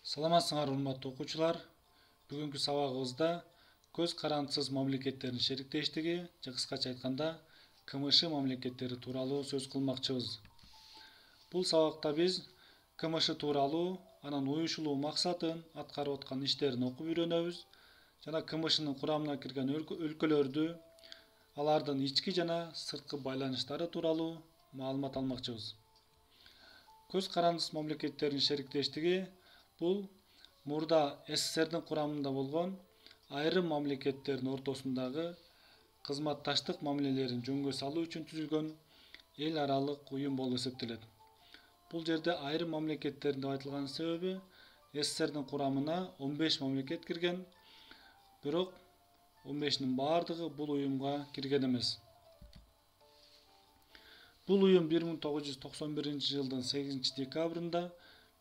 Саламатсыңар урматтуу окуучулар. Бүгүнкү сабагыбызда көз карандысыз мамлекеттердин шериктештиги же кыскача айтканда КМШ мамлекеттери тууралуу сөз кылмакчыбыз. Бул сабакта биз КМШ тууралуу, анын уюшулуу максатын, аткарып аткан иштерин окуп үйрөнөбүз жана КМШнын курамына кирген өлкөлөрдү, алардын ички жана сырткы байланыштары тууралуу маалымат алмакчыбыз. Көз карандысыз мамлекеттердин шериктештиги бул мурда СССРдин курамында болгон айрым мамлекеттердин ортосундагы кызматташтык мамилелерин жөнгө салуу үчүн түзүлгөн эл аралык уюм болуп эсептелет. Бул жерде айрым мамлекеттердин деп айтылганын себеби СССРдин курамына 15 мамлекет кирген, бирок 15нин баардыгы бул уюмга кирген эмес. Бул уюм 1991 жылдын 8 декабрында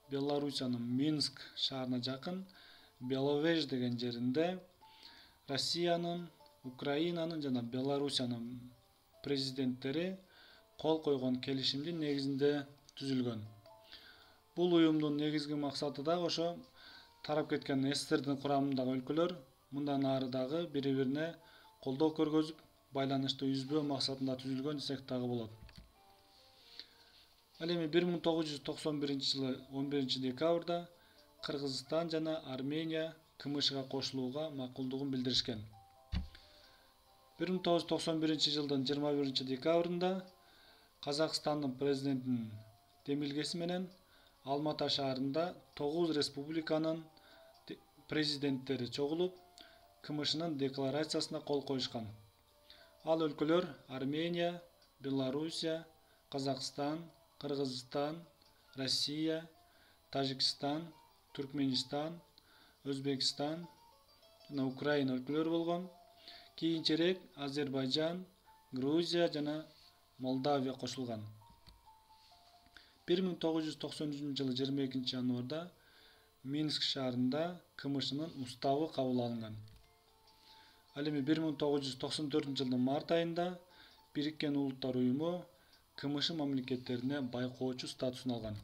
Белоруссиянын Минск шаарына жакын Беловеж деген жеринде Россиянын, Украинанын жана Белоруссиянын президенттери кол койгон келишимдин негизинде түзүлгөн. Бул уюмдун негизги максаты дагы ошо тарап кеткен СССРдин курамындагы өлкөлөр мындан ары дагы бири-бирине колдоо көргөзүп, байланышты үзбөө максатында түзүлгөн десек дагы болот. Ал эми 1991 жылы 11 декабрда Кыргызстан жана Армения КМШга кошулууга макулдугун билдиришкен. 1991 жылдын 21 декабрында Казакстандын президентинин демилгеси менен Алмата шаарында 9 республиканын президенттери чогулуп, КМШнын декларациясына кол коюшкан. Ал өлкөлөр Армения, Белоруссия, Казакстан, Кыргызстан, Россия, Тажикстан, Түркменистан, Өзбекстан жана Украина өлкөлөрү болгон. Кийинчерээк Азербайжан, Грузия жана Молдавия кошулган. 1993 жылы 22 январда Минск шаарында КМШнын уставы кабыл алынган. Ал эми 1994 жылдын март айында Бириккен Улуттар уюму КМШ мамлекеттерине байкоочу статусун алган.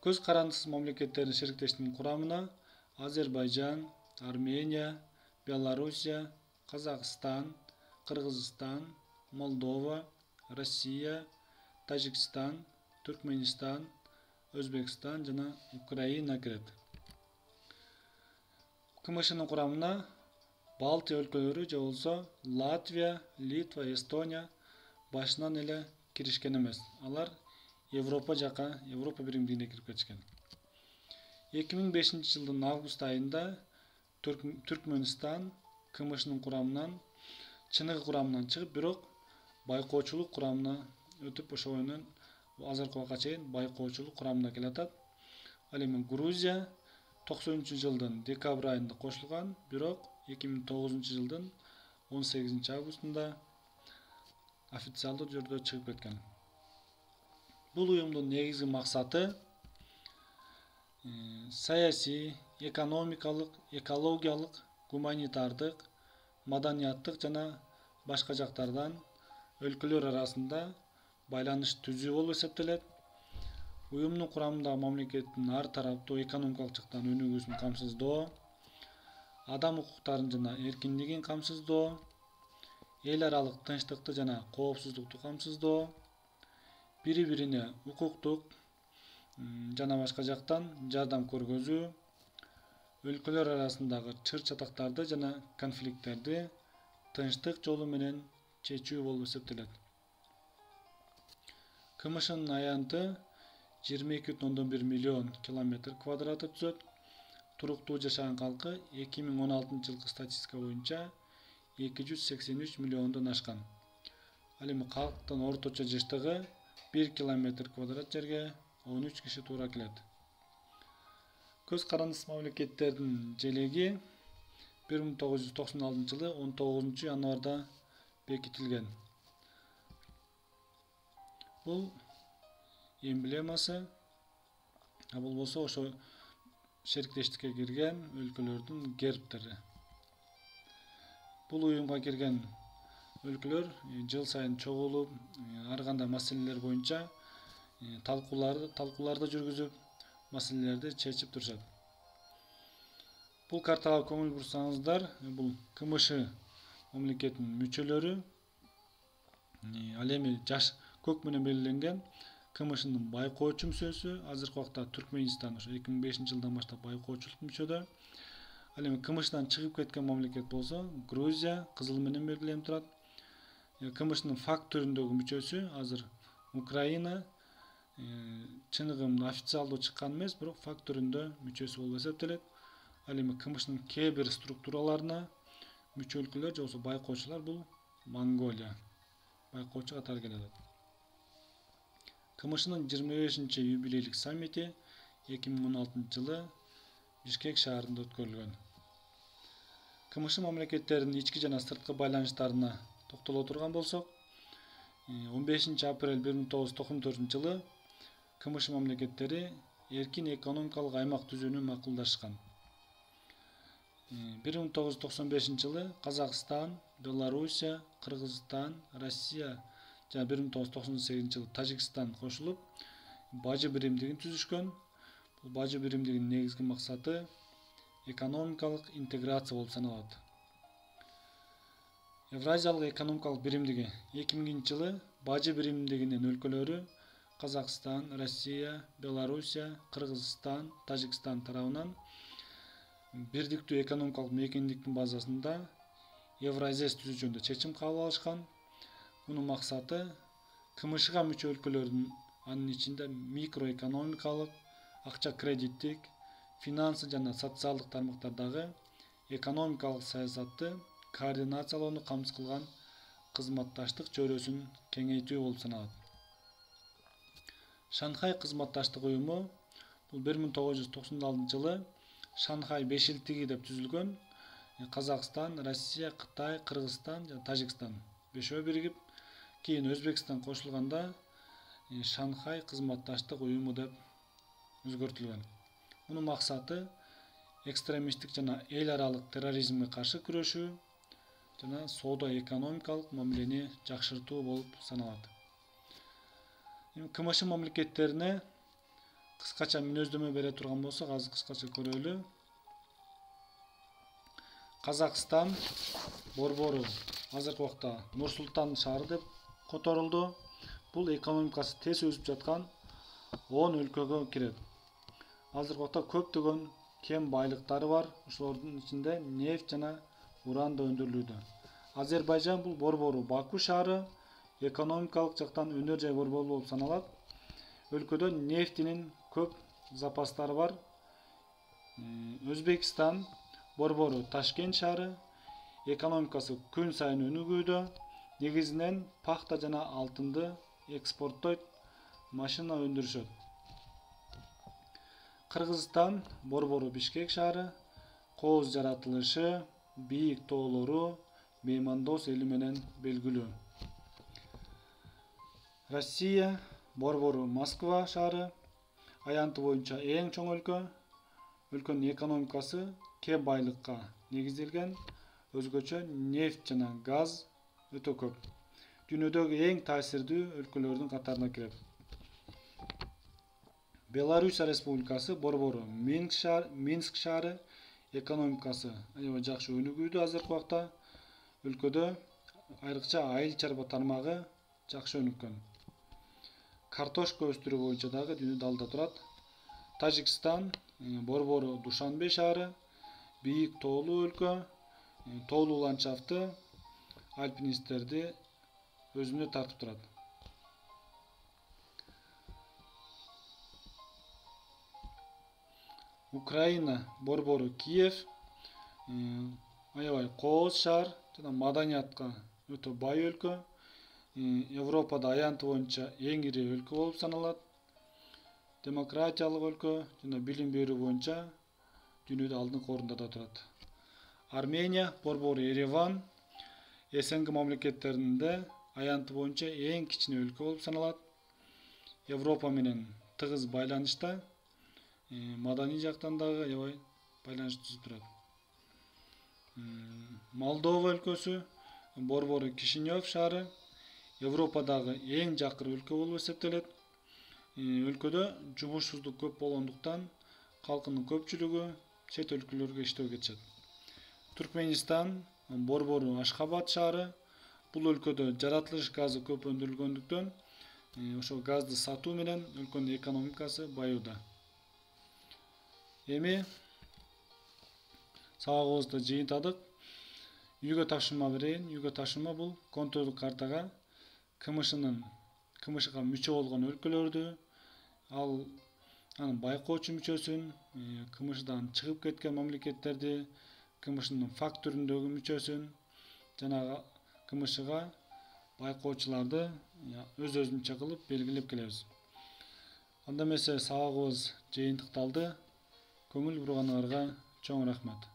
Көз карандысыз мамлекеттердин шериктештигинин курамына Азербайжан, Армения, Белоруссия, Казакстан, Кыргызстан, Молдова, Россия, Тажикстан, Түркменистан, Өзбекстан жана Украина кирет. КМШнын курамына Балтия өлкөлөрү же болсо Латвия, Литва, Эстония башынан эле киришкен эмес. Алар Европа жака, Европа биримдигине кирип кетишкен. 2005 жылдын август айында Түркмөнстан КМШнын курамынан, чыныгы курамынан чыгып, бирок байкоочулук курамына өтүп, ошол менен азыркы убакка чейин байкоочулук курамына келатат. Ал эми Грузия 90 жылдын декабрь айында кошулган, бирок 2009 жылдын 18 августунда официалдуу түрдө чыгып кеткен. Бул уюмдун негизги максаты саясий, экономикалык, экологиялык, гуманитардык, маданияттык жана башка жактардан өлкөлөр арасында байланыш түзүү болуп эсептелет. Уюмдун курамындагы мамлекеттин ар тараптуу экономикалык жактан өнүгүүсүн камсыздоо, адам укуктарын жана эркиндигин камсыздоо, эл аралык тынчтыкты жана коопсуздукту камсыздоо, бири-бирине укуктук жана башка жактан жардам көргөзүү, өлкөлөр арасындагы чыр-чатактарды жана конфликттерди тынчтык жолу менен чечүү болуп эсептелет. КМШнын аянты 22,1 миллион километр квадраты түзөт. Туруктуу жашаган калкы 2016 жылкы статистика боюнча 283 миллиондон ашкан. Ал эми калктын орточо жыштыгы 1 километр квадрат жерге 13 киши туура келет. Көз карандысыз мамлекеттердин желеги 1996 жылы 19 январда бекитилген. Бул эмблемасы, бул болсо ошо шериктештикке кирген өлкөлөрдүн гербтери. Бул уюмга кирген өлкөлөр жыл сайын чогулуп, ар кандай маселелер боюнча талкууларды жүргүзүп, маселелерди чечип турушат. Бул картага көңүл бурсаңыздар, бул КМШ мамлекетинин мүчөлөрү, ал эми жаш көк менен белгиленген КМШнын байкоочу мүчөсү, азыркы убакта Түркмөнстан ошо 2005 жылдан баштап байкоочулук мүчөдө. Ал эми КМШдан чыгып кеткен мамлекет болсо Грузия кызыл менен белгиленип турат. КМШнын факт түрүндөгү мүчөсү азыр Украина, чыныгы официалдуу чыккан эмес, бирок факт түрүндө мүчөсү болуп эсептелет. Ал эми КМШнын кээ бир структураларына мүчө өлкөлөр же болбосо байкоочулар бул Монголия байкоочу катары келет. КМШнын 25-чи юбилейлик саммити 2016 жылы Бишкек шаарында өткөрүлгөн. КМШ мамлекеттеринин ички жана сырткы байланыштарына токтоло турган болсок, 15 апрель 1994 жылы КМШ мамлекеттери эркин экономикалык аймак түзүүнү макулдашкан. 1995 жылы Казакстан, Белоруссия, Кыргызстан, Россия жана 1998 жылы Тажикстан кошулуп бажы биримдигин түзүшкөн. Бул бажы биримдигинин негизги максаты экономикалык интеграция болуп саналат. Евразиялык экономикалык биримдиги 2000 жылы бажы биримдигинин өлкөлөрү Казакстан, Россия, Белоруссия, Кыргызстан, Тажикстан тарабынан бирдиктүү экономикалык мейкиндиктин базасында Евразес түзүү жөнүндө чечим кабыл алышкан. Мунун максаты КМШга мүчө өлкөлөрдүн, анын ичинде микроэкономикалык, акча кредиттик, финансы жана социалдык тармактардагы экономикалык саясатты координациялоону камсыз кылган кызматташтык чөйрөсүн кеңейтүү болуп саналат. Шанхай кызматташтык уюму бул 1996 жылы Шанхай бешилтиги деп түзүлгөн. Казакстан, Россия, Кытай, Кыргызстан жана Тажикстан бешөө биригип, кийин Өзбекстан кошулганда Шанхай кызматташтык уюму деп өзгөртүлгөн. Мунун максаты экстремисттик жана эл аралык терроризмге каршы күрөшүү жана соода-экономикалык мамилени жакшыртуу болуп саналат. КМШ мамлекеттерине кыскача мүнөздөмө бере турган болсок, азыр кыскача көрөлү. Казакстан борбору азыркы убакта Нур-Султан шаары деп которулду. Бул экономикасы тез өсүп жаткан 10 өлкөгө кирет. Азыркы убакта көптөгөн кен байлыктары бар. Ошолордун ичинде нефть жана уран да өндүрүлүүдө. Азербайжан бул борбору Баку шаары экономикалык жактан өнөр жай борбору болуп саналат. Өлкөдө нефтинин көп запастары бар. Өзбекстан борбору Ташкент шаары экономикасы күн сайын өнүгүүдө. Негизинен пахта жана алтынды экспорттойт, машина өндүрүшөт. Кыргызстан борбору Бишкек шаары кооз жаратылышы, бийик тоолору, меймандос эли менен белгилүү. Россия борбору Москва шаары аянты боюнча эң чоң өлкө. Өлкөнүн экономикасы кеп байлыкка негизделген. Өзгөчө нефть жана газ өтө көп. Дүйнөдөгү эң таасирдүү өлкөлөрдүн катарына кирет. Белоруссия республикасы борбору Минск шаары экономикасы аябай жакшы өнүгүүдө азыркы убакта. Өлкөдө айрыкча айыл чарба тармагы жакшы өнүккөн. Картошка өстүрүү боюнча дагы дүйнөдө алда турат. Тажикстан борбору Душанбе шаары бийик тоолуу өлкө. Тоолуу ландшафты альпинисттерди өзүнө тартып турат. Украина борбору Киев аябай кооз шаар жана маданиятка өтө бай өлкө. Европада аянты боюнча эң ири өлкө болуп саналат. Демократиялык өлкө жана билим берүү боюнча дүйнөдө алдыңкы орундарда турат. Армения борбору Ереван СНГ мамлекеттеринде аянты боюнча эң кичине өлкө болуп саналат. Европа менен тыгыз байланышта, маданий жактан дагы аябай байланыш түзүп турат. Молдова өлкөсү борбору Кишинев шаары Европадагы эң жакыр өлкө болуп эсептелет. өлкөдө жумушсуздук көп болгондуктан калкынын көпчүлүгү чет өлкөлөргө иштөөгө кетишет. Түркменистан, Борбору Ашхабад шаары бул өлкөдө жаратылыш газы көп өндүрүлгөндүктөн ошол газды сатуу менен өлкөнүн экономикасы баюуда. Эми сабагыбызды жыйынтадык. Үйгө тапшырма берейин. Үйгө тапшырма бул контурдук картага КМШга мүчө болгон өлкөлөрдү, анын байкоочу мүчөсүн, КМШдан чыгып кеткен мамлекеттерди, КМШнын факт түрүндөгү мүчөсүн, жана КМШга байкоочуларды өз-өзүнчө кылып белгилеп келебиз. Анда эмесе сабагыбыз жыйынтыкталды. Көңүл бурганыңарга чоң рахмат.